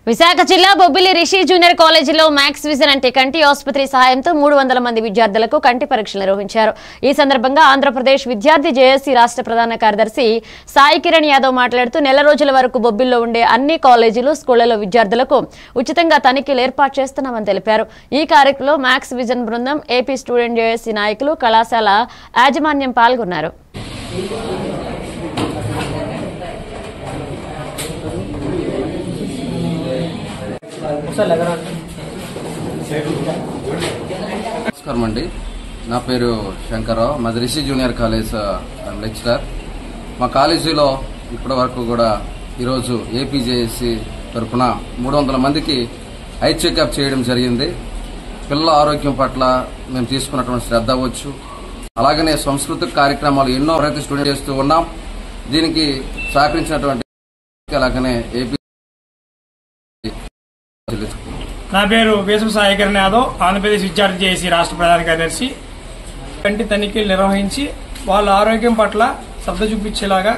విశాఖ జిల్లా బొబ్బిలి రిషి జూనియర్ కాలేజీలో max vision అంటే కంటి ఆసుపత్రి సహాయంతో 300 మంది విద్యార్థులకు కంటి పరీక్షలు నిర్వహించారు. ఈ సందర్భంగా ఆంధ్రప్రదేశ్ విద్యార్థి జేఏసీ రాష్ట్ర ప్రధాన కార్యదర్శి సాయి కిరణ్ యాదవ్ మాట్లాడుతూ నెల రోజుల వరకు బొబ్బిల్లో ఉండే అన్ని కాలేజీలు, స్కూళ్లలో విద్యార్థులకు ఉచితంగా తనిఖీలు ఏర్పాటు చేస్తున్నామని తెలిపారు. ఈ కార్యక్రమంలో మ్యాక్స్ విజన్ బృందం, ఏపీ స్టూడెంట్ జేఏసీ నాయకులు, కళాశాల యాజమాన్యం పాల్గొన్నారు. నమస్కారం అండి. నా పేరు శంకర్రావు, మాది రిషి జూనియర్ కాలేజ్ లెక్చరర్. మా కాలేజీలో ఇప్పటి వరకు కూడా ఈరోజు ఏపీజేఏసీ తరఫున 300 మందికి ఐ చెకప్ చేయడం జరిగింది. పిల్లల ఆరోగ్యం పట్ల మేము తీసుకున్నటువంటి శ్రద్ధ అవ్వచ్చు, అలాగనే సాంస్కృతిక కార్యక్రమాలు ఎన్నో ప్రతి స్టూడెంట్ చేస్తూ ఉన్నాం. దీనికి సహకరించినటువంటి అలాగనే ఏపీ నా పేరు వేసం సాయి కిరణ్ యాదవ్, ఆంధ్రప్రదేశ్ విద్యార్థి జేఏసీ రాష్ట్ర ప్రధాన కార్యదర్శి. కంటి తనిఖీలు నిర్వహించి వాళ్ళ ఆరోగ్యం పట్ల శ్రద్ధ చూపించేలాగా